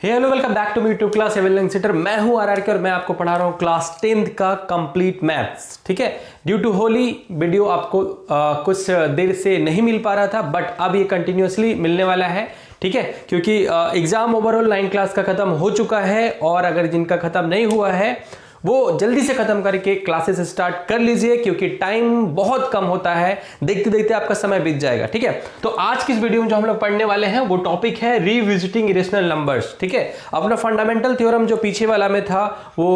Hello welcome back to me YouTube class availing centre. मैं हूं आरआरके और मैं आपको पढ़ा रहा हूं क्लास 10th का कंप्लीट मैथ्स। ठीक है, ड्यू टू होली वीडियो आपको कुछ देर से नहीं मिल पा रहा था, बट अब ये कंटिन्यूअसली मिलने वाला है। ठीक है, क्योंकि एग्जाम ओवरऑल 9 क्लास का खत्म हो चुका है और अगर जिनका खत्म नहीं हुआ है वो जल्दी से खत्म करके क्लासेस स्टार्ट कर लीजिए, क्योंकि टाइम बहुत कम होता है, देखते देखते आपका समय बीत जाएगा। ठीक है, तो आज की इस वीडियो में जो हम लोग पढ़ने वाले हैं वो टॉपिक है रिविजिटिंग इरेशनल नंबर्स। ठीक है, अपना फंडामेंटल थ्योरम जो पीछे वाला में था वो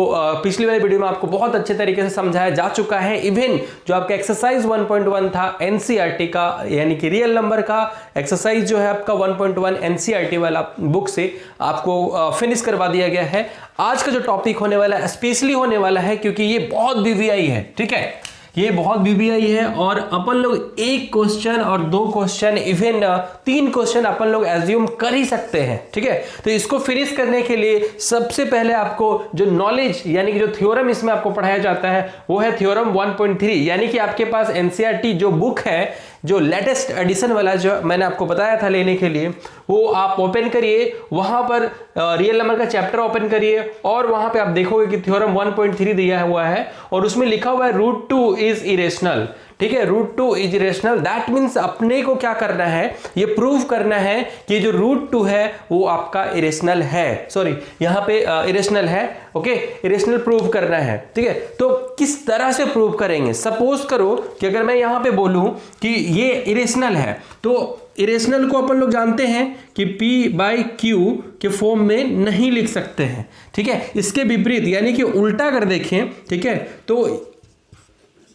पिछली वाली वीडियो में आपको बहुत अच्छे तरीके से समझाया जा चुका है। इवन जो आपका एक्सरसाइज 1.1 था एनसीईआरटी का, यानी कि रियल नंबर का एक्सरसाइज जो है आपका 1.1 एनसीईआरटी वाला बुक से आपको फिनिश करवा दिया गया है। आज का जो टॉपिक होने वाला है स्पेशली होने वाला है क्योंकि ये बहुत बीवीआई है। ठीक है, ये बहुत बीवीआई है और अपन लोग एक क्वेश्चन और 2 क्वेश्चन इवन 3 क्वेश्चन अपन लोग एज्यूम कर ही सकते हैं। ठीक है, तो इसको फिनिश करने के लिए सबसे पहले आपको जो नॉलेज यानी कि जो थ्योरम इसमें आपको पढ़ाया जाता है वो है थ्योरम 1.3, यानी कि आपके पास एनसीईआरटी जो बुक है, जो लेटेस्ट एडिशन वाला जो मैंने आपको बताया था लेने के लिए, वो आप ओपन करिए, वहां पर रियल नंबर का चैप्टर ओपन करिए और वहां पे आप देखोगे कि थ्योरम 1.3 दिया हुआ है और उसमें लिखा हुआ है √2 इज इरेशनल। ठीक है, √2 इज इरेशनल, दैट मीन्स अपने को क्या करना है, ये प्रूव करना है कि जो √2 है वो आपका इरेशनल है। सॉरी, यहां पे इरेशनल है। ओके, इरेशनल प्रूव करना है। ठीक है, तो किस तरह से प्रूव करेंगे? सपोज करो कि अगर मैं यहां पे बोलूं कि ये इरेशनल है, तो इरेशनल को अपन लोग जानते हैं कि P/Q के फॉर्म में नहीं लिख सकते हैं। ठीक है, इसके विपरीत यानी कि उल्टा कर देखें, ठीक है, तो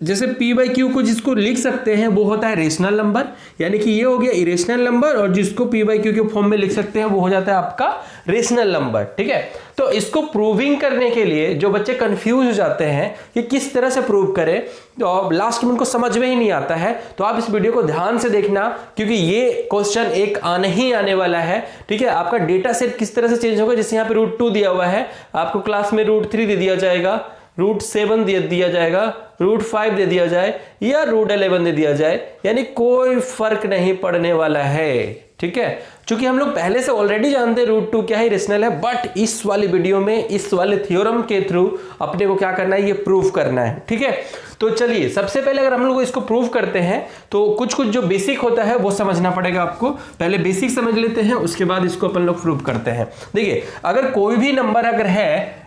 जैसे P/Q को जिसको लिख सकते हैं वो होता है रेशनल नंबर, यानी कि ये हो गया इरेशनल नंबर, और जिसको P/Q के फॉर्म में लिख सकते हैं वो हो जाता है आपका रेशनल नंबर। ठीक है, तो इसको प्रूविंग करने के लिए जो बच्चे कंफ्यूज हो जाते हैं कि किस तरह से प्रूव करें, तो लास्ट में उनको समझ में ही नहीं आता है, तो आप इस वीडियो को ध्यान से देखना क्योंकि ये क्वेश्चन एक आने ही आने वाला है। ठीक है, आपका डेटा सेट किस तरह से चेंज होगा, जैसे यहाँ पे √2 दिया हुआ है, आपको क्लास में √3 दे दिया जाएगा, √7 दे दिया जाएगा, √5 दे दिया जाए या √11 दे दिया जाए, यानी कोई फर्क नहीं पड़ने वाला है। ठीक है, क्योंकि हम लोग पहले से ऑलरेडी जानते हैं √2 क्या है, रेशनल है, बट इस वाली वीडियो में इस वाले थ्योरम के थ्रू अपने को क्या करना है, ये प्रूव करना है। ठीक है, तो चलिए सबसे पहले अगर हम लोग इसको प्रूव करते हैं तो कुछ कुछ जो बेसिक होता है वो समझना पड़ेगा आपको। पहले बेसिक समझ लेते हैं, उसके बाद इसको अपन लोग प्रूव करते हैं। देखिए, अगर कोई भी नंबर अगर है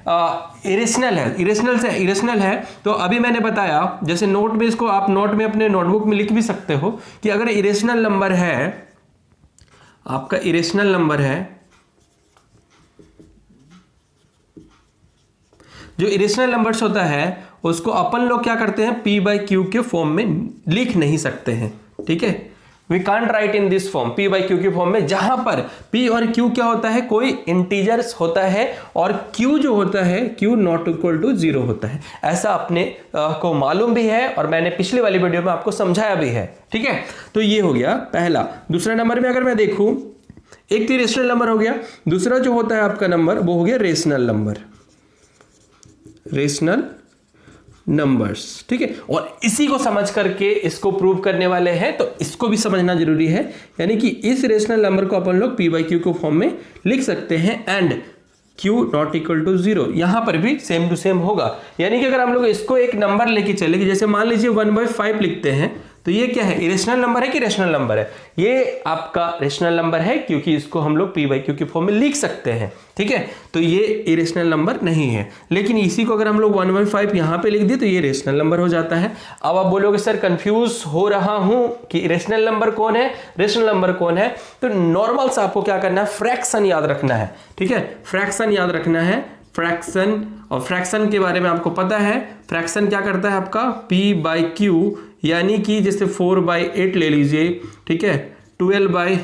इरेशनल है, इरेशनल है, तो अभी मैंने बताया जैसे नोट में, इसको आप नोट में अपने नोटबुक में लिख भी सकते हो कि अगर इरेशनल नंबर है, आपका इरेशनल नंबर है, जो इरेशनल नंबर्स होता है उसको अपन लोग क्या करते हैं, P/Q के फॉर्म में लिख नहीं सकते हैं। ठीक है, we can't write in this form, P/Q के फॉर्म में, जहां पर P और Q क्या होता है, कोई इंटीजर्स होता है और Q जो होता है Q ≠ 0 होता है। ऐसा अपने को मालूम भी है और मैंने पिछली वाली वीडियो में आपको समझाया भी है। ठीक है, तो ये हो गया पहला। दूसरा नंबर में अगर मैं देखूं, एक तो रेशनल नंबर हो गया, दूसरा जो होता है आपका नंबर वो हो गया रेशनल नंबर, रेशनल नंबर्स। ठीक है, और इसी को समझ करके इसको प्रूव करने वाले हैं, तो इसको भी समझना जरूरी है, यानी कि इस रेशनल नंबर को अपन लोग P/Q को फॉर्म में लिख सकते हैं एंड Q ≠ 0, यहां पर भी सेम टू सेम होगा। यानी कि अगर हम लोग इसको एक नंबर लेके चले कि जैसे मान लीजिए 1/5 लिखते हैं, तो ये क्या है, इरेशनल नंबर है कि रेशनल नंबर है? ये आपका रेशनल नंबर है क्योंकि इसको हम लोग P/Q के फॉर्म में लिख सकते हैं। ठीक है, तो ये इरेशनल नंबर नहीं है, लेकिन इसी को अगर हम लोग 1/5 यहां पे लिख दिए तो ये रेशनल नंबर हो जाता है। अब आप बोलोगे सर कंफ्यूज हो रहा हूं कि रेशनल नंबर कौन है, रेशनल नंबर कौन है, तो नॉर्मल सा आपको क्या करना है, फ्रैक्शन याद रखना है। ठीक है, फ्रैक्शन याद रखना है, फ्रैक्शन, और फ्रैक्शन के बारे में आपको पता है, फ्रैक्शन क्या करता है आपका P/Q, यानी कि जैसे 4/8 ले लीजिए। ठीक है, 12/8,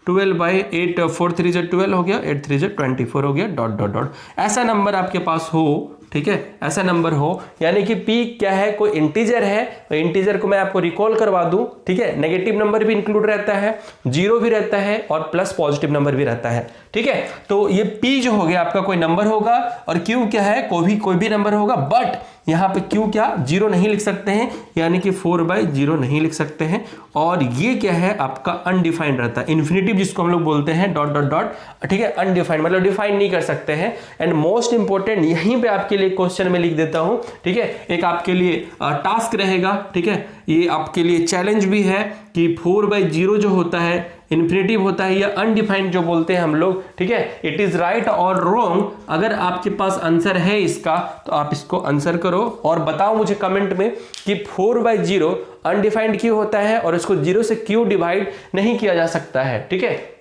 4 3 12 हो गया, 8 3 24 हो गया, ... ऐसा नंबर आपके पास हो ठीक है, ऐसा नंबर हो, यानी कि p क्या है, कोई इंटीजर है, इंटीजर को मैं आपको रिकॉल करवा दूं, ठीक है, नेगेटिव नंबर भी इंक्लूड रहता है, जीरो भी रहता है और प्लस पॉजिटिव नंबर भी रहता है, ठीक है। तो ये p जो हो गया आपका कोई नंबर होगा और q क्या है, कोई भी नंबर होगा, बट यहां पे q क्या, जीरो नहीं लिख सकते हैं, यानी कि 4/0 नहीं लिख सकते हैं। और ये क्या है आपका अनडिफाइंड रहता है, इन्फिनिटिव जिसको हम लोग बोलते हैं, डॉट डॉट डॉट, ठीक है, अनडिफाइंड मतलब डिफाइन नहीं कर सकते हैं। एंड मोस्ट इंपॉर्टेंट यहीं पे आपके लिए क्वेश्चन में लिख देता हूं, ठीक है, एक आपके लिए टास्क रहेगा, ठीक है, ये आपके लिए चैलेंज भी है कि 4/0 जो होता है, इन्फिनिटिव होता है या अनडिफाइंड जो बोलते हैं हम लोग, ठीक है, इट इज राइट और रॉन्ग। अगर आपके पास आंसर है इसका तो आप इसको आंसर करो और बताओ मुझे कमेंट में कि 4/0 अनडिफाइंड क्यों होता है और इसको 0 से क्यों डिवाइड नहीं किया जा सकता है, ठीक है,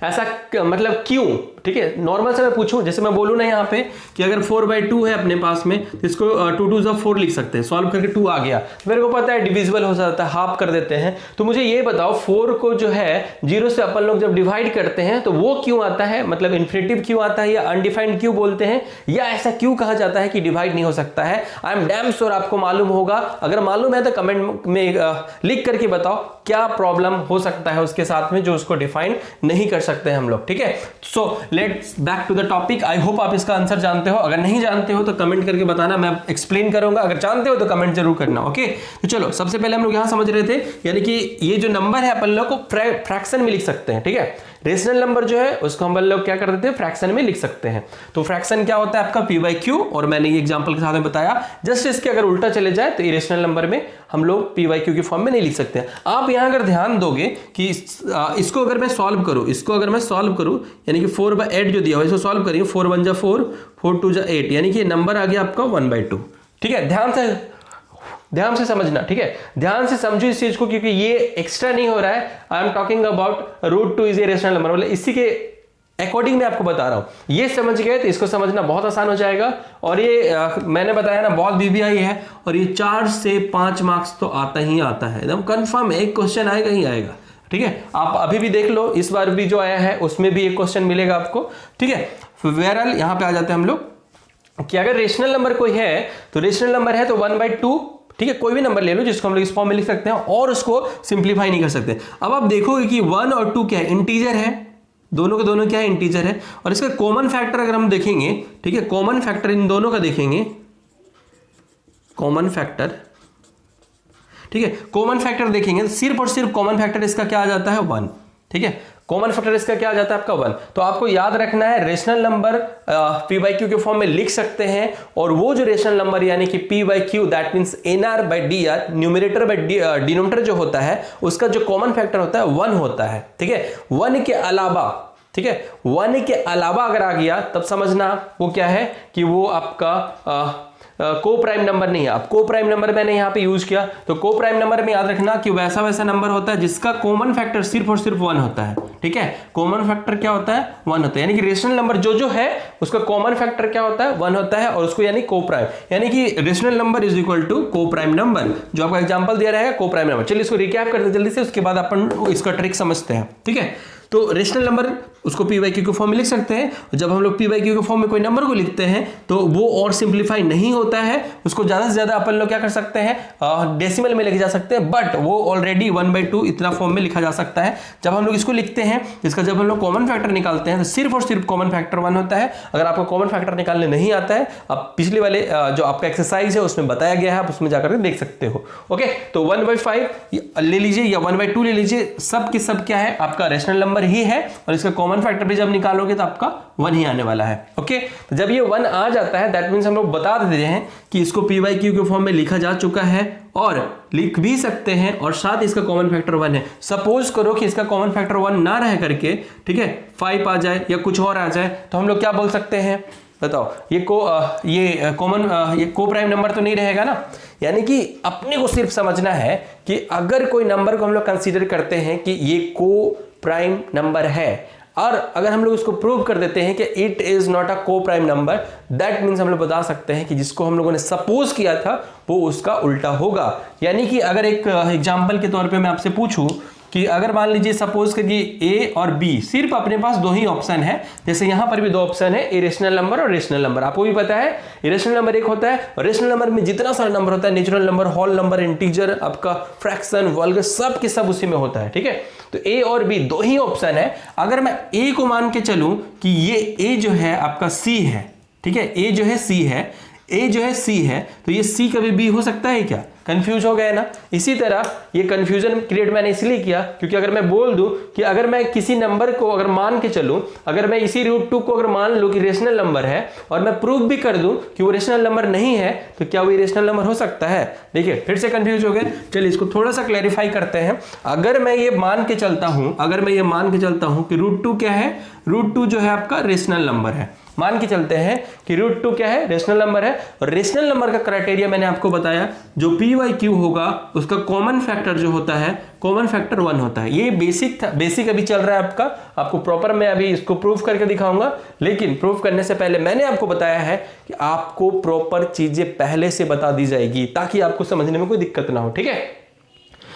ऐसा मतलब क्यों, ठीक है। नॉर्मल से मैं पूछूं, जैसे मैं बोलूं ना यहाँ पे कि अगर 4/2 है अपने पास में, तो इसको 2 2 4 लिख सकते हैं, सॉल्व करके 2 आ गया, मेरे को पता है डिविजिबल हो जाता है, हाफ कर देते हैं। तो मुझे ये बताओ 4 को जो है 0 से अपन लोग जब डिवाइड करते हैं तो वो क्यों आता है, मतलब इन्फिनिटिव क्यों आता है या अनडिफाइंड क्यों बोलते हैं, या ऐसा क्यों कहा जाता है कि डिवाइड नहीं हो सकता है। आई एम डैम श्योर आपको मालूम होगा, अगर मालूम है तो कमेंट में लिख करके बताओ क्या प्रॉब्लम हो सकता है उसके साथ में जो उसको डिफाइन नहीं कर सकते हैं हम लोग, ठीक है। So let's back to the topic. I hope आप इसका आंसर जानते हो, अगर नहीं जानते हो तो कमेंट करके बताना, मैं एक्सप्लेन करूंगा, अगर जानते हो तो कमेंट जरूर करना, ओके। तो चलो सबसे पहले हम लोग यहां समझ रहे थे, यानी कि ये जो नंबर है अपन लोग को फ्रैक्शन में लिख सकते हैं, ठीक है। रेशनल नंबर जो है उसको हम लोग क्या कर देते हैं, फ्रैक्शन में लिख सकते हैं। तो फ्रैक्शन क्या होता है आपका p/q, और मैंने ये एग्जांपल के साथ में बताया, जस्ट इसके अगर उल्टा चले जाए तो इरेशनल नंबर में हम लोग p/q की फॉर्म में नहीं लिख सकते हैं। आप यहां अगर ध्यान दोगे कि इसको अगर मैं सॉल्व करूं, यानी कि 4/8 जो दिया हुआ है इसको सॉल्व करिए, 4 1 जा 4, 4 2 जा 8, यानी कि नंबर आ गया आपका 1/2, ठीक है। ध्यान से समझना, ठीक है, ध्यान से समझो इस चीज को, क्योंकि ये एक्स्ट्रा नहीं हो रहा है। I am talking about √2 is a rational number, मतलब इसी के अकॉर्डिंग मैं आपको बता रहा हूं। ये समझ गए तो इसको समझना बहुत आसान हो जाएगा। और ये मैंने बताया ना बहुत BBI है, और ये 4 से 5 मार्क्स तो आता ही आता है, एकदम कंफर्म है, एक क्वेश्चन आएगा ही आएगा, ठीक है। आप अभी भी देख लो, इस बार भी जो आया है उसमें भी एक क्वेश्चन मिलेगा आपको, ठीक है। बहरहाल यहां पे आ जाते हैं हम लोग कि अगर रेशनल नंबर कोई है तो रेशनल नंबर है तो 1/2, ठीक है, कोई भी नंबर ले लो जिसको हम लोग इस फॉर्म में लिख सकते हैं और उसको सिंप्लीफाई नहीं कर सकते। अब आप देखोगे कि 1 और 2 क्या है, इंटीजर है, दोनों के दोनों क्या है, इंटीजर है। और इसका कॉमन फैक्टर अगर हम देखेंगे, ठीक है, कॉमन फैक्टर इन दोनों का देखेंगे, कॉमन फैक्टर, ठीक है, कॉमन फैक्टर देखेंगे, सिर्फ और सिर्फ कॉमन फैक्टर इसका क्या आ जाता है, 1, ठीक है, कॉमन फैक्टर इसका क्या आ जाता है आपका 1। तो आपको याद रखना है रेशनल नंबर p/q के फॉर्म में लिख सकते हैं, और वो जो रेशनल नंबर यानी कि p/q that means nr/dr, numerator by denominator जो होता है उसका जो कॉमन फैक्टर होता है 1 होता है, ठीक है। 1 के अलावा, ठीक है, 1 के अलावा अगर आ गया तब समझना वो क्या है कि वो आपका को प्राइम नंबर नहीं है। अब को प्राइम नंबर मैंने यहां पे यूज किया, तो को प्राइम नंबर में याद रखना कि वैसा नंबर होता है जिसका कॉमन फैक्टर सिर्फ और सिर्फ 1 होता है, ठीक है। कॉमन फैक्टर क्या होता है, 1 होता है, यानी कि रेशनल नंबर जो है उसका कॉमन फैक्टर क्या होता है, 1 होता है, और उसको यानी को प्राइम, यानी कि rational number is equal to coprime number, जो आपका एग्जांपल दिया रहेगा को प्राइम नंबर। चलिए इसको रिकैप करते हैं जल्दी से, उसके बाद अपन इसका ट्रिक समझते हैं, ठीक है। तो रेशनल नंबर उसको p/q के फॉर्म में लिख सकते हैं। जब हम लोग p/q के फॉर्म में कोई नंबर को लिखते हैं तो वो और सिंप्लीफाई नहीं होता है, उसको ज्यादा से ज्यादा अपन लोग क्या कर सकते हैं, डेसिमल में लेके जा सकते हैं, बट वो ऑलरेडी 1/2 इतना फॉर्म में लिखा जा सकता है। जब हम लोग इसको लिखते हैं, इसका जब हम लोग कॉमन फैक्टर निकालते हैं तो सिर्फ और सिर्फ कॉमन फैक्टर 1 होता है। अगर आपको कॉमन फैक्टर निकालने नहीं आता है, आप पिछले वाले जो आपका एक्सरसाइज है उसमें बताया गया है, आप उसमें जाकर देख सकते हो, ओके। तो 1/5 ले लीजिए या 1/2 ले लीजिए, सब की सब क्या है आपका रेशनल नंबर ही है, और इसका कॉमन फैक्टर भी जब निकालोगे तो आपका 1 ही आने वाला है, ओके। तो जब ये 1 आ जाता है दैट मींस हम लोग बता देते हैं कि इसको p/q के फॉर्म में लिखा जा चुका है, और लिख भी सकते हैं, और साथ इसका कॉमन फैक्टर 1 है। सपोज करो कि इसका कॉमन फैक्टर 1 ना रह करके, ठीक है, 5 आ जाए या कुछ और आ जाए, तो हम लोग क्या बोल सकते हैं, बताओ। ये को प्राइम नंबर तो नहीं रहेगा ना, यानी कि अपने को सिर्फ समझना है कि अगर कोई नंबर को हम लोग कंसीडर करते हैं कि ये को प्राइम नंबर है, और अगर हम लोग उसको प्रूव कर देते हैं कि इट इज नॉट अ को प्राइम नंबर, दैट मीन्स हम लोग बता सकते हैं कि जिसको हम लोगों ने सपोज किया था वो उसका उल्टा होगा। यानी कि अगर एक एग्जांपल के तौर पे मैं आपसे पूछूं कि अगर मान लीजिए सपोज करिए ए और बी, सिर्फ अपने पास दो ही ऑप्शन है, जैसे यहां पर भी दो ऑप्शन है, इरेशनल नंबर और रेशनल नंबर। आपको भी पता है इरेशनल नंबर एक होता है, और रेशनल नंबर में जितना सारा नंबर होता है, natural number, whole number, integer, आपका फ्रैक्शन, वल्गर, सब के सब उसी में होता है, ठीक है। तो ए और बी दो ही ऑप्शन है। अगर मैं ए को मान के चलूं कि ये ए जो है आपका सी है, ठीक है, ए जो है सी है, ए जो है सी है, तो ये सी कभी बी हो सकता है क्या? कंफ्यूज हो गए ना। इसी तरह ये कंफ्यूजन क्रिएट मैंने इसलिए किया क्योंकि अगर मैं बोल दूं कि अगर मैं किसी नंबर को अगर मान के चलूं, अगर मैं इसी √2 को अगर मान लूं कि रेशनल नंबर है और मैं प्रूफ भी कर दूं कि वो रेशनल नंबर नहीं है, तो क्या वो रेशनल नंबर हो सकता है? देखिए फिर से कंफ्यूज हो गए। चलिए इसको थोड़ा सा क्लैरिफाई करते हैं। अगर मैं ये मान के चलता हूं, अगर मैं ये मान के चलता हूं कि √2 क्या है, √2 जो है आपका रेशनल नंबर है, मान के चलते हैं कि √2 क्या है, रेशनल नंबर है। और रेशनल नंबर का क्राइटेरिया मैंने आपको बताया, जो p/q होगा उसका कॉमन फैक्टर जो होता है, कॉमन फैक्टर 1 होता है। ये बेसिक था, बेसिक अभी चल रहा है आपका, आपको प्रॉपर मैं अभी इसको प्रूफ करके दिखाऊंगा। लेकिन प्रूफ करने से पहले मैंने आपको बताया है कि आपको प्रॉपर चीजें पहले से बता दी जाएगी ताकि आपको समझने में कोई दिक्कत ना हो, ठीक है।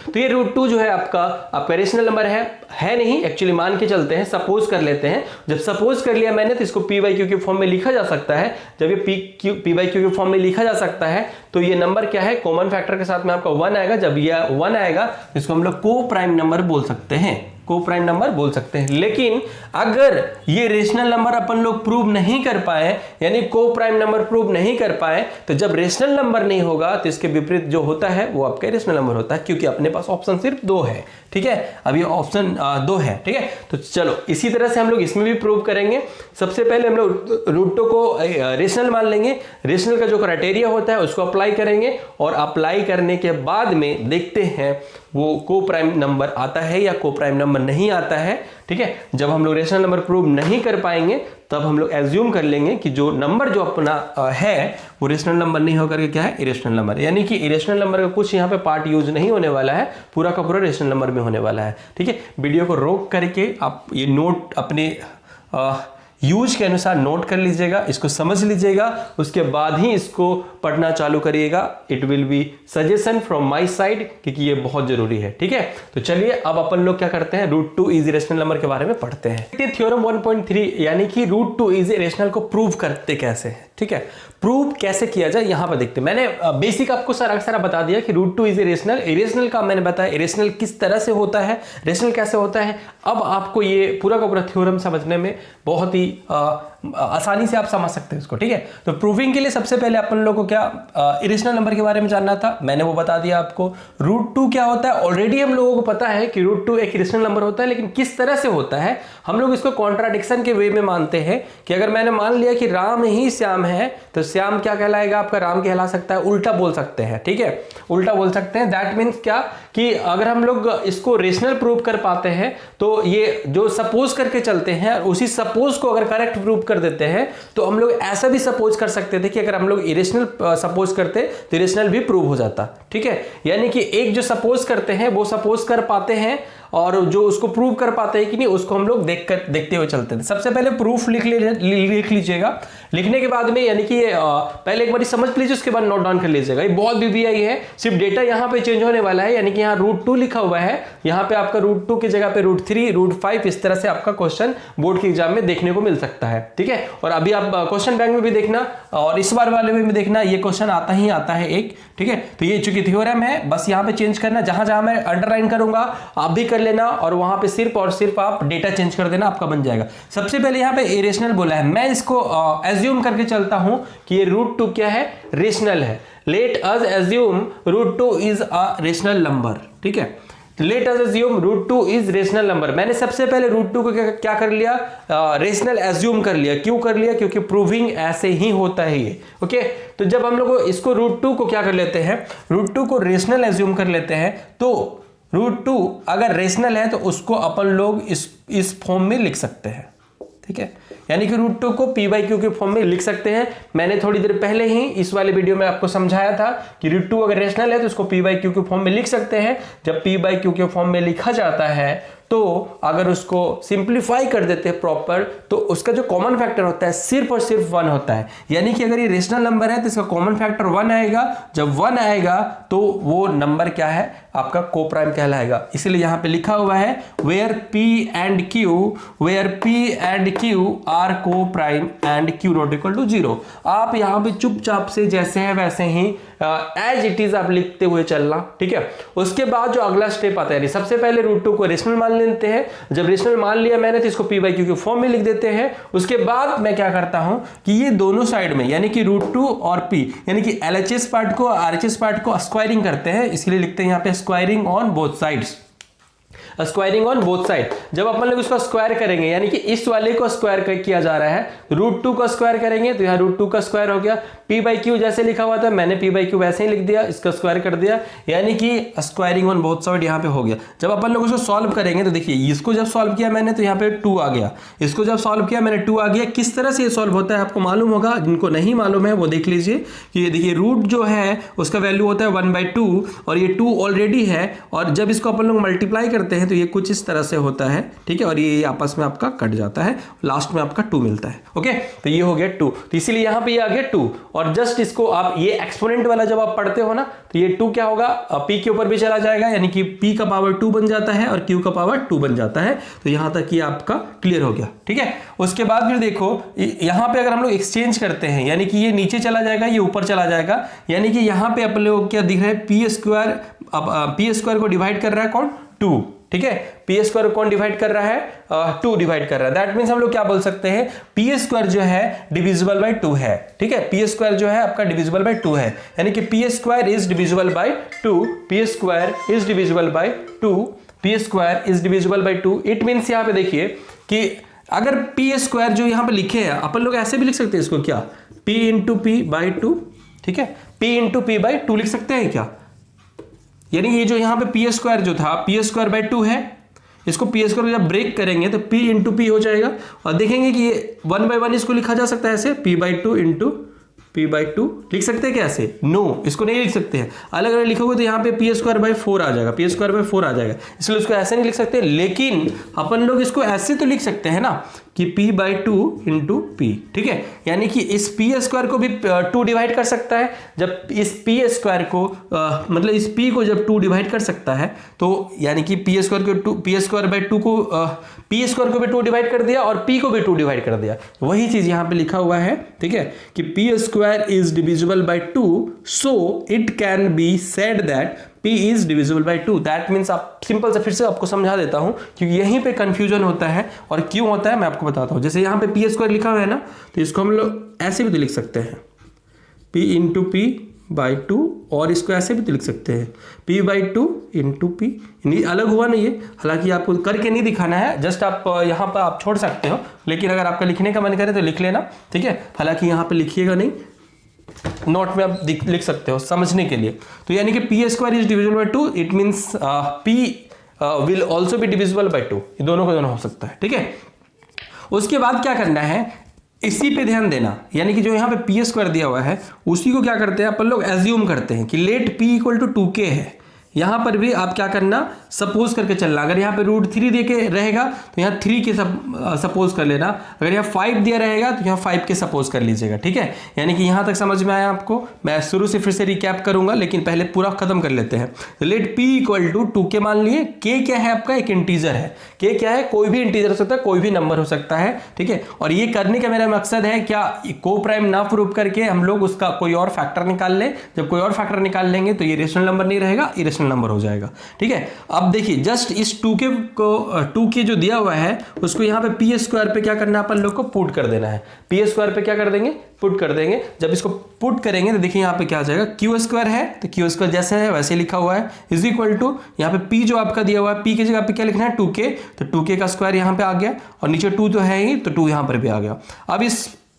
तो ये √2 जो है आपका रेशनल नंबर है नहीं, एक्चुअली मान के चलते हैं, सपोज कर लेते हैं। जब सपोज कर लिया मैंने तो इसको p/q के फॉर्म में लिखा जा सकता है। जब ये p/q के फॉर्म में लिखा जा सकता है तो ये नंबर क्या है, कॉमन फैक्टर के साथ में आपका 1 आएगा। जब ये 1 आएगा इसको हम लोग को प्राइम नंबर बोल सकते हैं, को प्राइम नंबर बोल सकते हैं। लेकिन अगर ये रेशनल नंबर अपन लोग प्रूव नहीं कर पाए, यानी को प्राइम नंबर प्रूव नहीं कर पाए, तो जब रेशनल नंबर नहीं होगा तो इसके विपरीत जो होता है वो आपका रेशनल नंबर होता है, क्योंकि अपने पास ऑप्शन सिर्फ 2 है, ठीक है। अब ये ऑप्शन 2 है, ठीक है। तो चलो इसी तरह से हम लोग इसमें भी प्रूव करेंगे। सबसे पहले हम लोग √2 को रेशनल मान लेंगे, रेशनल का जो क्राइटेरिया होता है उसको अप्लाई करेंगे, और अप्लाई करने के बाद में देखते हैं वो को प्राइम नंबर आता है या को प्राइम नंबर नहीं आता है, ठीक है। जब हम लोग रेशनल नंबर प्रूव नहीं कर पाएंगे तब हम लोग एज्यूम कर लेंगे कि जो नंबर जो अपना है वो रेशनल नंबर नहीं होकर के क्या है, इरेशनल नंबर। यानी कि इरेशनल नंबर का कुछ यहाँ पे पार्ट यूज नहीं होने वाला है, पूरा का पूरा रेशनल नंबर में होने वाला है, ठीक है। वीडियो को रोक करके आप ये नोट अपने यूज के अनुसार नोट कर लीजिएगा, इसको समझ लीजिएगा, उसके बाद ही इसको पढ़ना चालू करिएगा। It will be suggestion from my side, क्योंकि ये बहुत जरूरी है, ठीक है। तो चलिए अब अपन लोग क्या करते हैं, √2 इज रेशनल नंबर के बारे में पढ़ते हैं। थ्योरम 1.3 यानी कि √2 इज रेशनल को प्रूव करते कैसे है, ठीक है। प्रूव कैसे किया जाए यहां पर देखते हैं। मैंने बेसिक आपको सारा बता दिया कि √2 इज रेशनल। इरेशनल का मैंने बताया इरेशनल किस तरह से होता है, रेशनल कैसे होता है। अब आपको ये पूरा का पूरा थ्योरम समझने में बहुत ही आसानी से आप समझ सकते हैं इसको, ठीक है। तो प्रूविंग के लिए सबसे पहले अपन लोगों को क्या इरेशनल नंबर के बारे में जानना था, मैंने वो बता दिया आपको। √2 क्या होता है, ऑलरेडी हम लोगों को पता है कि √2 एक इरेशनल नंबर होता है, लेकिन किस तरह से होता है हम लोग इसको कॉन्ट्राडिक्शन के वे में मानते हैं कि अगर मैंने मान लिया कि राम ही श्याम है तो श्याम क्या कहलाएगा आपका, राम कहला सकता है। उल्टा बोल सकते हैं, ठीक है, उल्टा बोल सकते हैं। दैट मीन्स क्या कि अगर हम लोग इसको रेशनल प्रूव कर पाते हैं तो ये जो सपोज करके चलते हैं उसी सपोज को अगर करेक्ट प्रूव कर देते हैं तो हम लोग ऐसा भी सपोज कर सकते थे कि अगर हम लोग इरेशनल सपोज करते तो इरेशनल भी प्रूव हो जाता, ठीक है। यानी कि एक जो सपोज करते हैं वो सपोज कर पाते हैं और जो उसको प्रूव कर पाते हैं कि नहीं उसको हम लोग देखते हुए चलते थे। सबसे पहले प्रूफ लिख लीजिएगा। लिखने के बाद में यानी कि पहले एक बार समझ लीजिए, उसके बाद नोट डाउन कर लीजिएगा। ये बहुत BBI है, सिर्फ डेटा यहाँ पे चेंज होने वाला है। यानी कि यहाँ √2 लिखा हुआ है, यहाँ पे आपका √2 की जगह पे √3, √5 इस तरह से आपका क्वेश्चन बोर्ड के एग्जाम में देखने को मिल सकता है, ठीक है। और अभी आप क्वेश्चन बैंक में भी देखना और इस बार वाले में भी देखना, ये क्वेश्चन आता ही आता है एक, ठीक है। तो ये चूंकि थ्योरम है, बस यहाँ पे चेंज करना, जहां जहां मैं अंडरलाइन करूंगा आप भी कर लेना, और वहां पे सिर्फ और सिर्फ आप डेटा चेंज कर देना, आपका बन जाएगा। सबसे पहले यहाँ पे इरेशनल बोला है, मैं इसको एज्यूम करके चलता हूं कि ये √2 क्या है, रेशनल है। Let us assume √2 is a rational number, ठीक है। Let us assume √2 is rational number. मैंने सबसे पहले √2 को क्या कर लिया, रेशनल एज्यूम कर लिया। क्यों कर लिया, क्योंकि प्रूविंग ऐसे ही होता है ये, ओके। तो जब हम लोग इसको √2 को क्या कर लेते हैं, √2 को रेशनल एज्यूम कर लेते हैं, तो √2 अगर रेशनल है तो उसको अपन लोग इस फॉर्म में लिख सकते हैं, ठीक है। यानी कि √2 को p/q के फॉर्म में लिख सकते हैं। मैंने थोड़ी देर पहले ही इस वाले वीडियो में आपको समझाया था कि √2 अगर रेशनल है तो उसको p/q के फॉर्म में लिख सकते हैं। जब p/q के फॉर्म में लिखा जाता है तो अगर उसको सिंप्लीफाई कर देते हैं प्रॉपर, तो उसका जो कॉमन फैक्टर होता है सिर्फ और सिर्फ 1 होता है। यानी कि अगर ये रेशनल नंबर है तो इसका कॉमन फैक्टर 1 आएगा। जब 1 आएगा तो वो नंबर क्या है, आपका कोप्राइम कहलाएगा। इसलिए यहां पे लिखा हुआ है where P and Q are coprime and Q not equal to 0। आप यहां पे चुपचाप से जैसे है वैसे ही एज इट इज आप लिखते हुए चलना, ठीक है। उसके बाद जो अगला स्टेप आता है, सबसे पहले √2 को रेशनल मान लेते हैं। जब रेशनल मान लिया मैंने तो इसको p/q के फॉर्म में लिख देते हैं। उसके बाद मैं क्या करता हूं कि ये दोनों साइड में यानी कि √2 और p यानी कि LHS पार्ट को RHS पार्ट को स्क्वायरिंग करते हैं, इसलिए लिखते हैं यहां पे squaring on both sides. Squaring on both side. जब अपन लोग इसको स्क्वायर करेंगे यानी कि इस वाले को स्क्वायर किया जा रहा है, √2 का स्क्वायर करेंगे तो यहाँ √2 का स्क्वायर हो गया। p/q जैसे लिखा हुआ था मैंने p/q वैसे ही लिख दिया, इसका स्क्वायर कर दिया, यानी कि स्क्वायरिंग ऑन बोथ साइड यहाँ पे हो गया। जब अपन लोग उसको सॉल्व करेंगे तो देखिए इसको जब सॉल्व किया मैंने तो यहाँ पे 2 आ गया, इसको जब सॉल्व किया मैंने 2 आ गया। किस तरह से ये सॉल्व होता है आपको मालूम होगा, जिनको नहीं मालूम है वो देख लीजिए कि ये देखिए रूट जो है उसका वैल्यू होता है 1/2 और ये 2 ऑलरेडी है, और जब इसको अपन लोग मल्टीप्लाई करते हैं तो ये कुछ इस तरह से होता है, ठीक है। और ये आपस में आपका कट जाता है, लास्ट में आपका 2 मिलता है। ओके, तो ये हो गया 2, तो इसीलिए यहां पे ये आ गया 2। और जस्ट इसको आप ये एक्सपोनेंट वाला जब आप पढ़ते हो ना तो ये 2 क्या होगा, p के ऊपर भी चला जाएगा, यानी कि p का पावर 2 बन जाता है और q का पावर 2 बन जाता है। तो यहां तक ये आपका क्लियर हो गया, ठीक है। उसके बाद फिर देखो यहां पे अगर हम लोग एक्सचेंज करते हैं यानी कि ये नीचे चला जाएगा, ये ऊपर चला जाएगा, यानी कि यहां पे अपन लोग क्या दिख रहा है, p स्क्वायर को डिवाइड कर रहा है कौन, 2, ठीक है। पी स्क्वायर कौन डिवाइड कर रहा है, 2 डिवाइड कर रहा है। दैट मींस हम लोग क्या बोल सकते हैं, पी स्क्वायर जो है डिविजिबल बाय 2 है, ठीक है। पी स्क्वायर जो है आपका डिविजिबल बाय 2 है, यानी कि P square is divisible by 2, P square is divisible by 2, P square is divisible by 2। It means यहां पे देखिए कि अगर पी स्क्वायर जो यहां पे लिखे हैं अपन लोग ऐसे भी लिख सकते हैं इसको, क्या p इंटू पी बाई 2, ठीक है, p इंटू पी बाई 2 लिख सकते हैं क्या, यानी ये जो यहां पे पी स्क्वायर जो था पी स्क्वायर बाय 2 है, इसको पी स्क्वायर जब ब्रेक करेंगे तो p इंटू पी हो जाएगा। और देखेंगे कि ये 1/1 इसको लिखा जा सकता है ऐसे, p/2 इंटू p/2 लिख सकते हैं क्या ऐसे, नो, इसको नहीं लिख सकते हैं। अलग अलग लिखोगे तो यहाँ पे p स्क्वायर बाय 4 आ जाएगा, p स्क्वायर बाय 4 आ जाएगा, इसलिए उसको ऐसे नहीं लिख सकते। लेकिन अपन लोग इसको ऐसे तो लिख सकते हैं ना कि p/2 इंटू p, ठीक है, यानी कि इस p स्क्वायर को भी 2 डिवाइड कर सकता है। जब इस p स्क्वायर को मतलब इस p को जब 2 डिवाइड कर सकता है तो यानी कि p स्क्वायर को p स्क्वायर बाय 2 को p स्क्वायर को भी 2 डिवाइड कर दिया और p को भी 2 डिवाइड कर दिया। वही चीज यहाँ पे लिखा हुआ है, ठीक है, कि p square is divisible by 2, so it can be said that p is divisible by 2। That means आप सिंपल से फिर से आपको समझा देता हूं क्योंकि यहीं पे कंफ्यूजन होता है और क्यों होता है मैं आपको बताता हूं। जैसे यहां पे p स्क्वायर लिखा हुआ है ना, तो इसको हम लोग ऐसे भी तो लिख सकते हैं p इंटू पी बाई 2, और इसको ऐसे भी तो लिख सकते हैं p/2 इंटू पी। अलग हुआ नहीं है, हालांकि आपको करके नहीं दिखाना है, जस्ट आप यहाँ पर आप छोड़ सकते हो, लेकिन अगर आपका लिखने का मन करे तो लिख लेना, ठीक है। हालांकि यहाँ पे लिखिएगा नहीं, नोट में आप लिख सकते हो समझने के लिए। तो यानी कि p square is divisible by 2, it means p will also be divisible by 2, ये दोनों को दोनों हो सकता है, ठीक है। उसके बाद क्या करना है, इसी पे ध्यान देना, यानी कि जो यहाँ पे p स्क्वायर दिया हुआ है उसी को क्या करते हैं अपन लोग एज्यूम करते हैं कि late p equal to 2k है। यहां पर भी आप क्या करना, सपोज करके चलना। अगर यहाँ पे √3 दे के रहेगा तो यहाँ 3 के सपोज कर लेना, अगर यहाँ 5 दिया रहेगा तो यहाँ 5 के सपोज कर लीजिएगा, ठीक है। यानी कि यहाँ तक समझ में आया आपको। मैं शुरू से फिर से रिकैप करूंगा, लेकिन पहले पूरा खत्म कर लेते हैं। Late p equal to 2k मान लिए, k क्या है आपका, एक इंटीजर है। k क्या है, कोई भी इंटीजर हो सकता है, कोई भी नंबर हो सकता है, ठीक है। और ये करने का मेरा मकसद है क्या, को प्राइम ना प्रूव करके हम लोग उसका कोई और फैक्टर निकाल ले। जब कोई और फैक्टर निकाल लेंगे तो ये रेशनल नंबर नहीं रहेगा, इरेशनल नंबर हो जाएगा, ठीक है। अब देखिए जस्ट इस 2k को 2k जो दिया हुआ है उसको यहाँ पे p स्क्वायर पे क्या करना है, अपन लोग को पुट कर देना है। p स्क्वायर पे क्या कर देंगे, पुट कर देंगे। जब इसको पुट करेंगे तो देखिए यहाँ पे क्या आ जाएगा, q स्क्वायर है तो q स्क्वायर जैसे है वैसे लिखा हुआ है, इज इक्वल टू यहाँ पे p जो आपका दिया हुआ है, p की जगह पे क्या लिखना है 2k, तो 2k का स्क्वायर यहाँ पे आ गया और नीचे 2 तो है ही, तो 2 यहाँ पर भी आ गया। अब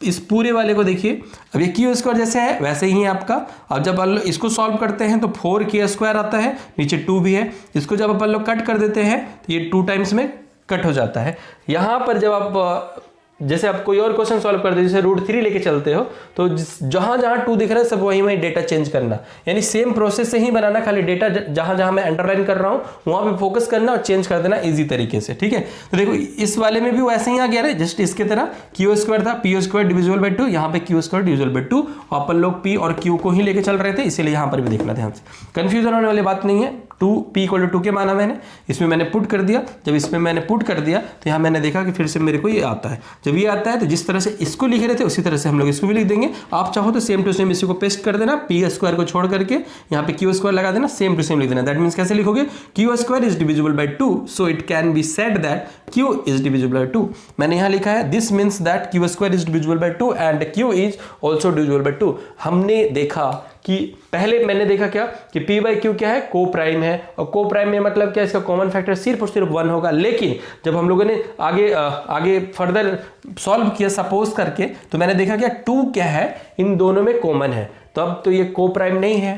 इस पूरे वाले को देखिए, अब ये q स्क्वायर जैसे है वैसे ही है आपका। अब जब अपन इसको सॉल्व करते हैं तो 4k स्क्वायर आता है, नीचे 2 भी है। इसको जब अपन लोग कट कर देते हैं तो ये 2 टाइम्स में कट हो जाता है। यहाँ पर जब आप जैसे आप कोई और क्वेश्चन सॉल्व कर दे, जैसे √3 लेके चलते हो, तो जहां जहां 2 दिख रहा है सब वहीं वहीं डेटा चेंज करना, यानी सेम प्रोसेस से ही बनाना, खाली डेटा जहां जहां मैं अंडरलाइन कर रहा हूं वहां पे फोकस करना और चेंज कर देना इजी तरीके से, ठीक है। तो देखो इस वाले में भी वैसे ही आ गया, जस्ट इसके तरह Q² था, P² डिविजिबल बाय 2, यहाँ पे Q² डिविजिबल बाय 2, अपन लोग P और Q को ही लेके चल रहे थे, इसीलिए यहाँ पर भी देखना ध्यान से, कंफ्यूजन होने वाली बात नहीं है। 2 P = 2 के माना मैंने, इसमें मैंने पुट कर दिया, जब इसमें मैंने पुट कर दिया तो यहाँ मैंने देखा कि फिर से मेरे को ये आता है, जब ये आता है तो जिस तरह से इसको लिख रहे थे उसी तरह से हम लोग इसको भी लिख देंगे। आप चाहो तो सेम टू सेम इसी को पेस्ट कर देना, P² को छोड़ करके यहाँ पे Q² लगा देना, सेम टू सेम लिख देना। दैट मीन्स कैसे लिखोगे, Q² is divisible by 2, so it can be said that Q is divisible by 2। मैंने यहाँ लिखा है this means that Q² is divisible by 2 and Q is also divisible by 2। हमने देखा कि पहले मैंने देखा क्या कि P/Q क्या है, को प्राइम है, और को प्राइम में मतलब क्या, इसका कॉमन फैक्टर सिर्फ और सिर्फ 1 होगा। लेकिन जब हम लोगों ने आगे फर्दर सॉल्व किया सपोज करके, तो मैंने देखा क्या 2 क्या है, इन दोनों में कॉमन है, तो अब तो ये को प्राइम नहीं है।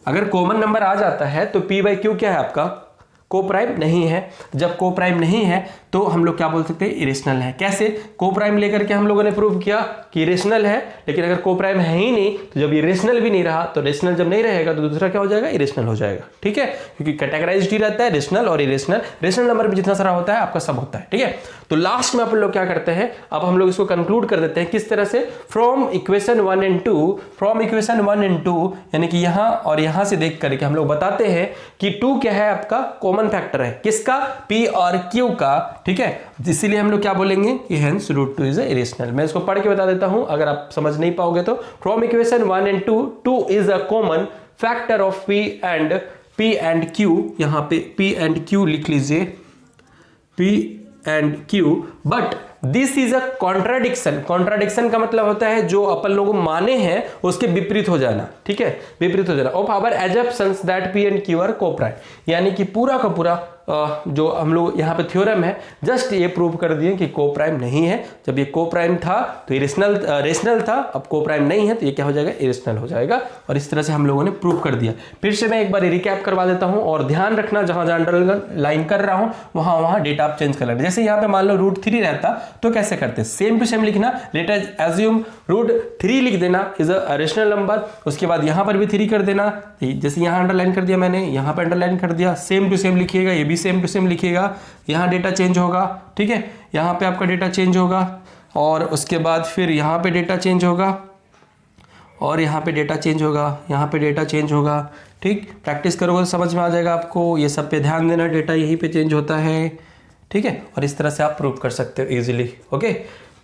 अगर कॉमन नंबर आ जाता है तो P/Q क्या है आपका, को प्राइम नहीं है। जब को प्राइम नहीं है तो हम लोग क्या बोल सकते हैं, इरेशनल है। कैसे, को प्राइम लेकर के हम लोगों ने प्रूव किया कि इरेशनल है, लेकिन अगर को प्राइम है ही नहीं तो जब ये रेशनल भी नहीं रहा, तो रेशनल जब नहीं रहेगा तो दूसरा क्या हो जाएगा, इरेशनल हो जाएगा, ठीक है, क्योंकि कैटेगराइज्ड ही रहता है रेशनल और इरेशनल। रेशनल नंबर भी जितना सारा होता है आपका सब होता है, ठीक है। तो लास्ट में अपन लोग क्या करते हैं, अब हम लोग इसको कंक्लूड कर देते हैं किस तरह से, फ्रॉम इक्वेशन 1 एंड 2, यानी कि यहां और यहां से देख करके हम लोग बताते हैं कि 2 क्या है आपका, कॉमन फैक्टर है, किसका, P और Q का, ठीक है। इसीलिए हम लोग क्या बोलेंगे कि हेंस √2 इज इरेशनल। मैं इसको पढ़ के बता देता हूं, अगर आप समझ नहीं पाओगे तो, from equation 1 and 2 is a common factor of P and Q, यहां पे P एंड Q लिख लीजिए, P and Q, but this is a contradiction. Contradiction का मतलब होता है जो अपन लोग माने हैं उसके विपरीत हो जाना, ठीक है, विपरीत हो जाना। Of our assumptions that P and Q are coprime, यानी कि पूरा का पूरा जो हम लोग यहाँ पे थ्योरम है, जस्ट ये प्रूव कर दिए कि को प्राइम नहीं है। जब ये को प्राइम था तो रेशनल था, अब को प्राइम नहीं है तो ये क्या हो जाएगा, इरेशनल हो जाएगा। और इस तरह से हम लोगों ने प्रूव कर दिया। फिर से मैं एक बार रिकैप करवा देता हूँ, और ध्यान रखना जहां जहां अंडरलाइन कर रहा हूँ वहां डेटा आप चेंज कर लेना। जैसे यहाँ पे मान लो √3 रहता तो कैसे करते, सेम टू सेम लिखना, लेट अस एज्यूम √3 लिख देना इज अ रेशनल नंबर, उसके बाद यहाँ पर भी 3 कर देना, जैसे यहाँ अंडरलाइन कर दिया मैंने, यहाँ पर अंडरलाइन कर दिया, सेम टू सेम लिखिएगा, ये भी सेम टू सेम लिखिएगा, यहाँ डेटा चेंज होगा, ठीक है, यहाँ पे आपका डेटा चेंज होगा, और उसके बाद फिर यहाँ पे डेटा चेंज होगा, और यहाँ पे डेटा चेंज होगा, यहाँ पे डेटा चेंज होगा, ठीक। प्रैक्टिस करोगे तो समझ में आ जाएगा आपको, ये सब पे ध्यान देना, डेटा यहीं पे चेंज होता है, ठीक है, और इस तरह से आप प्रूव कर सकते हो इजीली, ओके।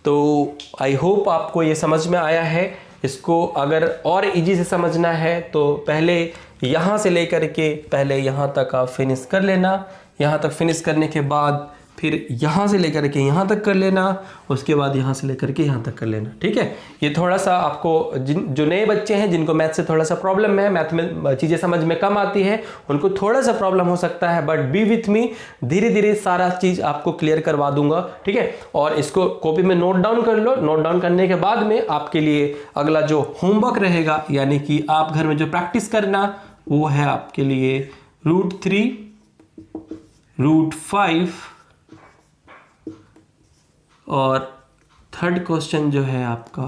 तो आई होप आपको ये समझ में आया है। इसको अगर और इजी से समझना है तो पहले यहाँ से लेकर के पहले यहाँ तक आप फिनिश कर लेना, यहाँ तक फिनिश करने के बाद फिर यहाँ से लेकर के यहाँ तक कर लेना, उसके बाद यहाँ से लेकर के यहाँ तक कर लेना, ठीक है। ये थोड़ा सा आपको जो नए बच्चे हैं जिनको मैथ से थोड़ा सा प्रॉब्लम है, मैथ में चीज़ें समझ में कम आती है, उनको थोड़ा सा प्रॉब्लम हो सकता है, बट बी विथ मी, धीरे धीरे सारा चीज़ आपको क्लियर करवा दूंगा, ठीक है। और इसको कॉपी में नोट डाउन कर लो। नोट डाउन करने के बाद में आपके लिए अगला जो होमवर्क रहेगा, यानी कि आप घर में जो प्रैक्टिस करना, वो है आपके लिए √3, √5 और थर्ड क्वेश्चन जो है आपका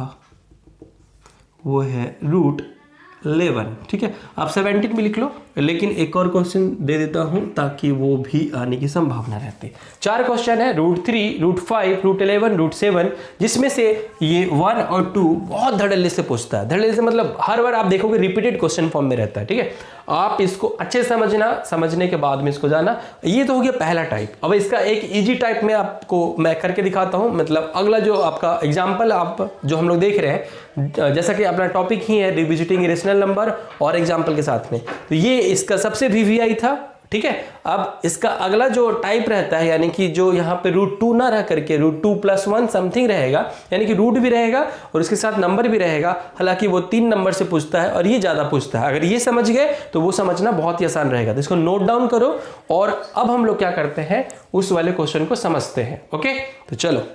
वो है √11, ठीक है। आप 17 भी लिख लो, लेकिन एक और क्वेश्चन दे देता हूं ताकि वो भी आने की संभावना रहती है। 4 क्वेश्चन है, √3, √5, √11, √7, जिसमें से ये 1 और 2 बहुत धड़ल्ले से पूछता है। धड़ल्ले से मतलब हर बार आप देखोगे रिपीटेड क्वेश्चन फॉर्म में रहता है, ठीक है। आप इसको अच्छे समझना, समझने के बाद में इसको जाना। ये तो हो गया पहला टाइप। अब इसका एक इजी टाइप में आपको मैं करके दिखाता हूं, मतलब अगला जो आपका एग्जाम्पल आप जो हम लोग देख रहे हैं, जैसा कि अपना टॉपिक ही है रिविजिटिंग इरेशनल नंबर और एग्जाम्पल के साथ में, तो ये इसका सबसे VVI था, ठीक है। अब इसका अगला जो टाइप रहता है, यानी कि जो यहाँ पे √2 ना रह करके √2+1 समथिंग रहेगा, यानी कि रूट भी रहेगा और इसके साथ नंबर भी रहेगा। हालांकि वो 3 नंबर से पूछता है और ये ज्यादा पूछता है। अगर ये समझ गए तो वो समझना बहुत ही आसान रहेगा। तो इसको नोट डाउन करो, और अब हम लोग क्या करते हैं, उस वाले क्वेश्चन को समझते हैं, ओके। तो चलो,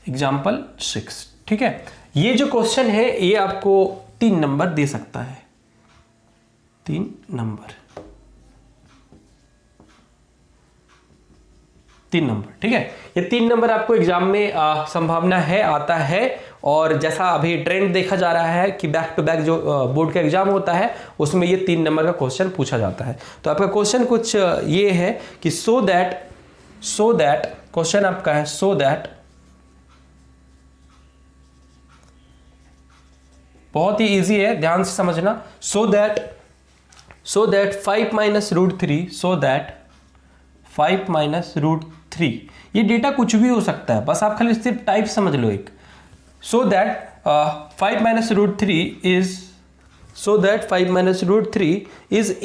एग्जाम्पल 6। ठीक है, ये जो क्वेश्चन है ये आपको 3 नंबर दे सकता है, 3 नंबर, 3 नंबर। ठीक है, ये 3 नंबर आपको एग्जाम में संभावना है, आता है। और जैसा अभी ट्रेंड देखा जा रहा है कि बैक टू बैक जो बोर्ड का एग्जाम होता है उसमें ये 3 नंबर का क्वेश्चन पूछा जाता है। तो आपका क्वेश्चन कुछ ये है कि सो दैट क्वेश्चन आपका है सो दैट, बहुत ही इजी है, ध्यान से समझना। So that 5 minus root 3, so that 5 minus root 3, ये डेटा कुछ भी हो सकता है, बस आप खाली सिर्फ टाइप समझ लो एक। So that 5 minus root 3 is, so that 5 minus root 3 is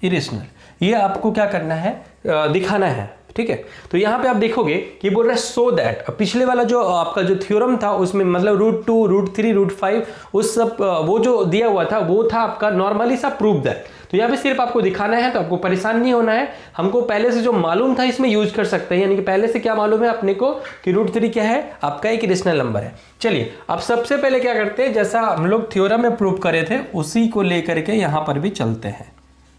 irrational, ये आपको क्या करना है, दिखाना है। ठीक है, तो यहां पे आप देखोगे कि बोल रहा है सो दैट, पिछले वाला जो आपका जो थ्योरम था उसमें मतलब रूट 2, रूट 3, रूट 5 उस सब वो जो दिया हुआ था वो था आपका नॉर्मली सा प्रूव दैट। तो यहाँ पे सिर्फ आपको दिखाना है, तो आपको परेशान नहीं होना है। हमको पहले से जो मालूम था इसमें यूज कर सकते हैं, यानी कि पहले से क्या मालूम है अपने को कि रूट 3 क्या है, आपका एक रेशनल नंबर है। चलिए अब सबसे पहले क्या करते हैं, जैसा हम लोग थ्योरम में प्रूव करे थे उसी को लेकर के यहाँ पर भी चलते हैं।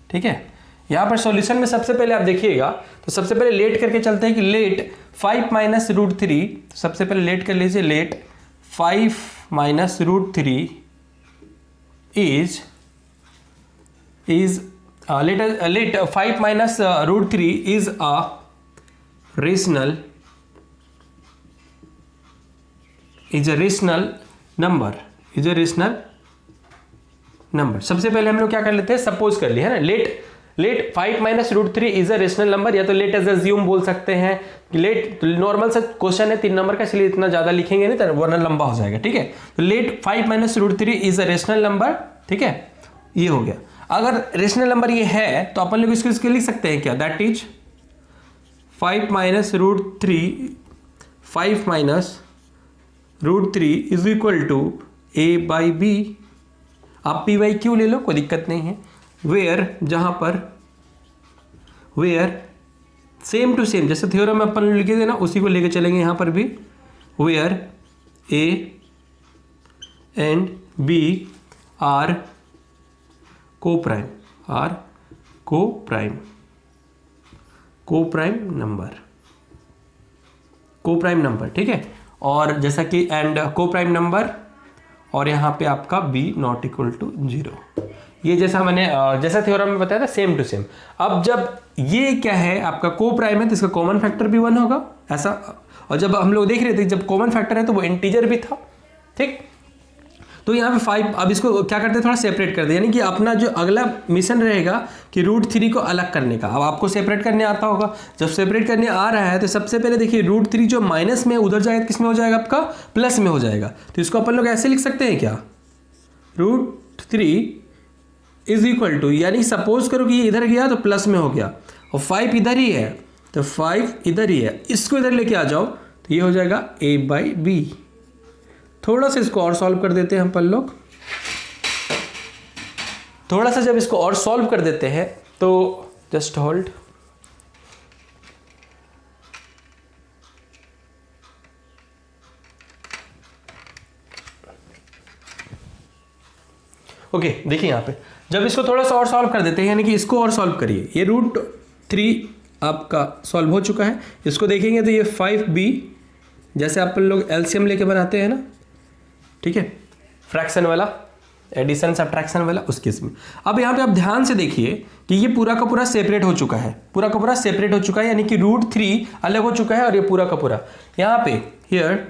ठीक है, यहाँ पर सॉल्यूशन में सबसे पहले आप देखिएगा, तो सबसे पहले लेट करके चलते हैं कि लेट 5 माइनस रूट 3, सबसे पहले लेट कर लीजिए, let 5 minus root 3 is let 5 minus root 3 is a rational number, सबसे पहले हम लोग क्या कर लेते हैं, सपोज कर लिया है ना, let 5 minus root 3 is a rational number, या तो लेट एज अज्यूम बोल सकते हैं। लेट नॉर्मल सा क्वेश्चन है 3 नंबर का, इसलिए इतना ज्यादा लिखेंगे नहीं तो वरना लंबा हो जाएगा। ठीक है, तो let 5 minus root 3 is a rational number. ठीक है, ये हो गया। अगर रेशनल नंबर ये है तो अपन लोग इसको लिख सकते हैं क्या, that is 5 minus root 3, 5 minus root 3 is equal to a by b. आप पी बाई क्यू ले लो, कोई दिक्कत नहीं है। वेयर, जहां पर वेयर सेम टू सेम, जैसे थ्योरम में अपन लिखे थे ना उसी को लेके चलेंगे यहां पर भी। Where a and b are coprime number. ठीक है, और जैसा कि एंड को प्राइम नंबर, और यहाँ पे आपका b नॉट इक्वल टू 0। ये जैसा मैंने जैसा थ्योरम में बताया था सेम टू सेम। अब जब ये क्या है आपका को प्राइम है तो इसका कॉमन फैक्टर भी 1 होगा ऐसा, और जब हम लोग देख रहे थे जब कॉमन फैक्टर है तो वो इंटीजर भी था। ठीक, तो यहाँ पे 5, अब इसको क्या करते हैं, थोड़ा सेपरेट कर दे, यानी कि अपना जो अगला मिशन रहेगा कि रूट 3 को अलग करने का। अब आपको सेपरेट करने आता होगा, जब सेपरेट करने आ रहा है तो सबसे पहले देखिए रूट 3 जो माइनस में उधर जाएगा किस में हो जाएगा, आपका प्लस में हो जाएगा। तो इसको अपन लोग ऐसे लिख सकते हैं क्या, रूट 3 इज इक्वल टू, यानी सपोज करो कि ये इधर गया तो प्लस में हो गया, और 5 इधर ही है तो 5 इधर ही है, इसको इधर लेके आ जाओ तो ये हो जाएगा a बाई बी। थोड़ा सा इसको और सॉल्व कर देते हैं अपन लोग, थोड़ा सा जब इसको और सॉल्व कर देते हैं तो जस्ट होल्ड, ओके देखिए यहाँ पे जब इसको थोड़ा सा और सॉल्व कर देते हैं, यानी कि इसको और सॉल्व करिए, ये रूट 3 आपका सॉल्व हो चुका है। इसको देखेंगे तो ये 5b, जैसे अपन लोग एलसीएम लेके बनाते हैं ना, ठीक है, फ्रैक्शन वाला, एडिशन सब्ट्रैक्शन वाला, उस केस में। अब यहाँ पे आप ध्यान से देखिए कि ये पूरा का पूरा सेपरेट हो चुका है, पूरा का पूरा सेपरेट हो चुका है, यानी कि रूट 3 अलग हो चुका है और ये पूरा का पूरा यहाँ पे हियर,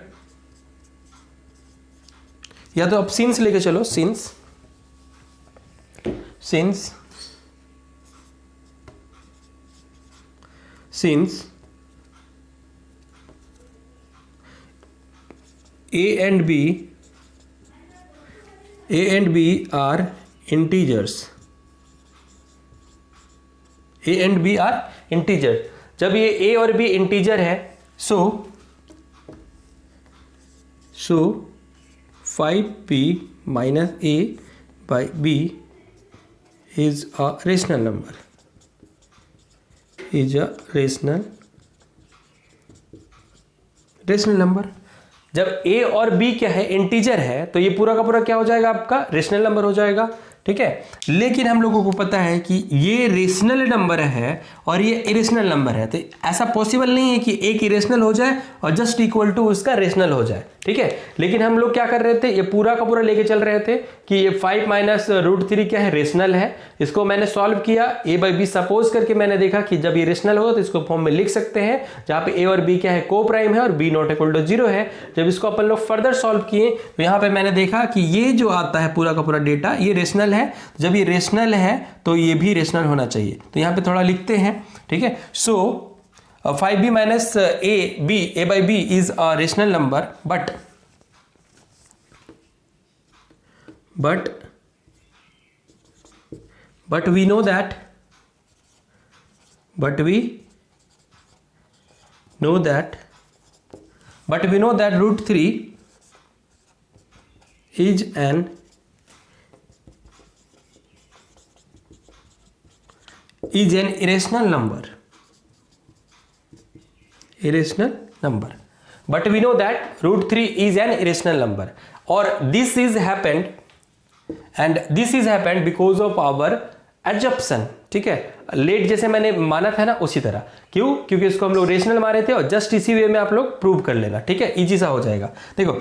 या तो आप सिंस लेके चलो, since a and b are integers, a and b are integer। जब ये a और b इंटीजर है सो 5b minus a by b is a rational number, is a rational number. जब a और b क्या है, इंटीजर है, तो ये पूरा का पूरा क्या हो जाएगा आपका, रेशनल नंबर हो जाएगा। ठीक है, लेकिन हम लोगों को पता है कि ये रेशनल नंबर है और ये इरेशनल नंबर है, तो ऐसा पॉसिबल नहीं है कि एक इरेशनल हो जाए और जस्ट इक्वल टू उसका रेशनल हो जाए। ठीक है, लेकिन हम लोग क्या कर रहे थे, ये पूरा का पूरा लेके चल रहे थे कि ये 5 माइनस रूट 3 क्या है, रेशनल है। इसको मैंने सॉल्व किया, a बाई बी सपोज करके मैंने देखा कि जब ये रेशनल होगा तो इसको फॉर्म में लिख सकते हैं, जहाँ पे a और b क्या है, को प्राइम है और b नॉट इक्वल टू 0 है। जब इसको अपन लोग फर्दर सॉल्व किए तो यहाँ पे मैंने देखा कि ये जो आता है पूरा का पूरा डेटा ये रेशनल है। जब ये रेशनल है तो ये भी रेशनल होना चाहिए, तो यहाँ पे थोड़ा लिखते हैं। ठीक है, सो 5b minus a by b is a rational number, but we know that root 3 is an irrational number. But we know that root 3 is an irrational number, or this is happened because of our assumption. ठीक है, late जैसे मैंने माना था ना उसी तरह। क्यों? क्योंकि इसको हम लोग रेशनल मारे थे और जस्ट इसी वे में आप लोग प्रूव कर लेना। ठीक है, इजी सा हो जाएगा। देखो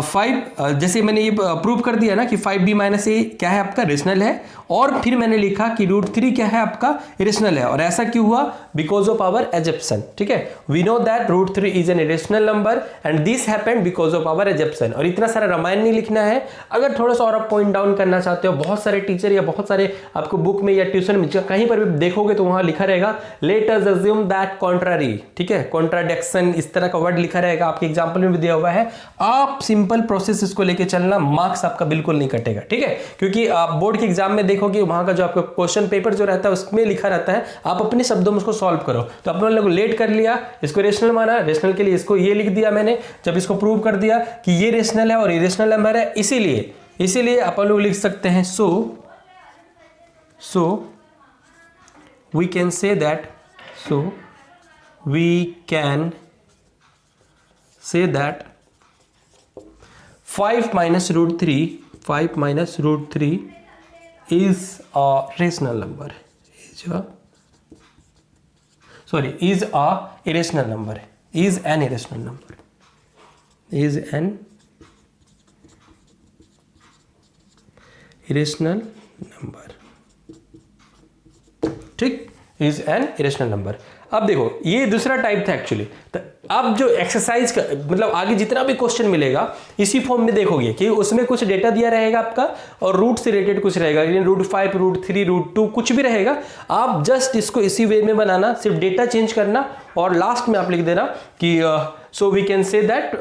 5 जैसे मैंने ये प्रूव कर दिया ना कि 5b माइनस ए क्या है आपका, रेशनल है, और फिर मैंने लिखा कि रूट 3 क्या है आपका, इरेशनल है। और ऐसा क्यों हुआ? Because of our assumption. ठीक है, we know that root 3 is an irrational number and this happened because of our assumption. और इतना सारा रामायण नहीं लिखना है। अगर थोड़ा सा और आप पॉइंट डाउन करना चाहते हो, बहुत सारे टीचर या बहुत सारे आपको बुक में या ट्यूशन में कहीं पर भी देखोगे तो वहां लिखा रहेगा let us assume that contrary. ठीक है, कॉन्ट्राडिक्शन इस तरह का वर्ड लिखा रहेगा, आपके एग्जांपल में भी दिया हुआ है। आप सिंपल प्रोसेस इसको लेके चलना, मार्क्स आपका बिल्कुल नहीं कटेगा। ठीक है, क्योंकि आप बोर्ड के एग्जाम में देखोगे वहां का जो आपका क्वेश्चन पेपर जो रहता है उसमें लिखा रहता है, आप अपने शब्दों में उसको सॉल्व करो। तो अपने लोग लेट कर लिया, इसको रेशनल माना, रेशनल के लिए इसको ये लिख दिया मैंने। जब इसको प्रूव कर दिया कि ये रेशनल है और ये रेशनल नंबर है, इसीलिए अपन लोग लिख सकते हैं so we can say that 5 minus root 3 is a rational number, is an irrational number, is an irrational number, is an irrational number। ठीक, इज एन इरेशनल नंबर। अब देखो ये दूसरा टाइप था एक्चुअली। तो अब जो एक्सरसाइज का मतलब आगे जितना भी क्वेश्चन मिलेगा इसी फॉर्म में देखोगे कि उसमें कुछ डेटा दिया रहेगा आपका और रूट से रिलेटेड कुछ रहेगा, रूट 5, रूट 3, रूट 2 कुछ भी रहेगा। आप जस्ट इसको इसी वे में बनाना, सिर्फ डेटा चेंज करना और लास्ट में आप लिख देना कि so we can say that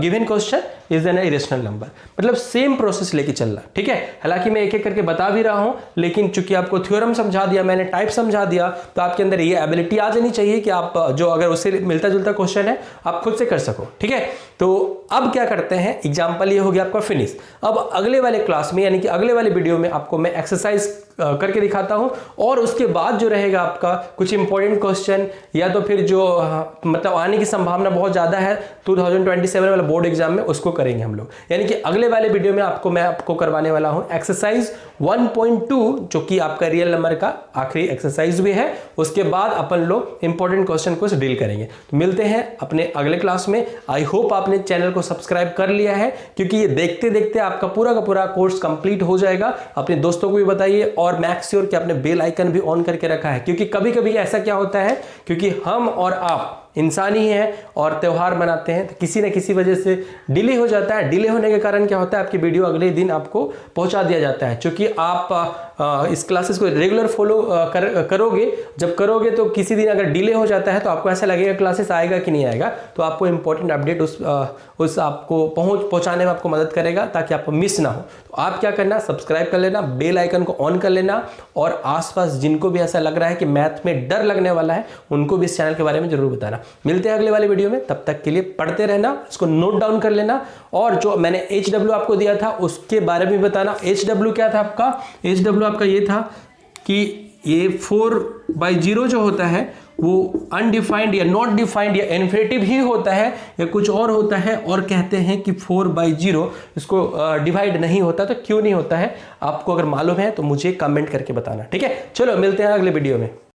given question is an irrational number. मतलब सेम प्रोसेस लेके चलना। ठीक है, हालांकि मैं एक एक करके बता भी रहा हूं, लेकिन चूंकि आपको थ्योरम समझा दिया मैंने, टाइप समझा दिया, तो आपके अंदर ये एबिलिटी आ जानी चाहिए कि आप जो अगर उससे मिलता जुलता क्वेश्चन है आप खुद से कर सको। ठीक है, तो अब क्या करते हैं, एग्जाम्पल ये हो गया आपका फिनिश। अब अगले वाले क्लास में यानी कि अगले वाले वीडियो में आपको मैं एक्सरसाइज करके दिखाता हूं और उसके बाद जो रहेगा आपका कुछ इंपॉर्टेंट क्वेश्चन या तो फिर जो मतलब आने की संभावना बहुत ज्यादा है 2027 वाला बोर्ड एग्जाम में, उसको करेंगे हम लोग। यानी कि अगले वाले वीडियो में मैं आपको करवाने वाला हूं एक्सरसाइज 1.2 जो कि आपका रियल नंबर का आखिरी एक्सरसाइज भी है। उसके बाद अपन लोग इंपॉर्टेंट क्वेश्चन को डील करेंगे। तो मिलते हैं अपने अगले क्लास में। आई होप आपने चैनल को सब्सक्राइब कर लिया है, क्योंकि ये देखते देखते आपका पूरा का पूरा कोर्स कंप्लीट हो जाएगा। अपने दोस्तों को भी बताइए और मैक श्योर कि आपने बेल आइकन भी ऑन करके रखा है, क्योंकि कभी कभी ऐसा क्या होता है, क्योंकि हम और आप इंसान ही हैं और त्यौहार मनाते हैं, तो किसी न किसी वजह से डिले हो जाता है। डिले होने के कारण क्या होता है, आपकी वीडियो अगले दिन आपको पहुंचा दिया जाता है। क्योंकि आप इस क्लासेस को रेगुलर फॉलो करोगे, जब करोगे तो किसी दिन अगर डिले हो जाता है तो आपको ऐसा लगेगा क्लासेस आएगा कि नहीं आएगा। तो आपको इंपॉर्टेंट अपडेट उस आपको पहुंचाने में आपको मदद करेगा ताकि आपको मिस ना हो। तो आप क्या करना, सब्सक्राइब कर लेना, बेल आइकन को ऑन कर लेना, और आसपास जिनको भी ऐसा लग रहा है कि मैथ में डर लगने वाला है उनको भी इस चैनल के बारे में जरूर बताना। मिलते हैं अगले वाले वीडियो में, तब तक के लिए पढ़ते रहना, इसको नोट डाउन कर लेना। और जो मैंने HW आपको दिया था उसके बारे में बताना। HW क्या था आपका, HW आपका ये था कि ये 4/0 जो होता है वो अनडिफाइंड या नॉट डिफाइंड या इन्फिनेटिव ही होता है या कुछ और होता है, और कहते हैं कि 4/0 इसको डिवाइड नहीं होता। तो क्यों नहीं होता है, आपको अगर मालूम है तो मुझे कमेंट करके बताना, ठीक है। चलो मिलते हैं अगले वीडियो में।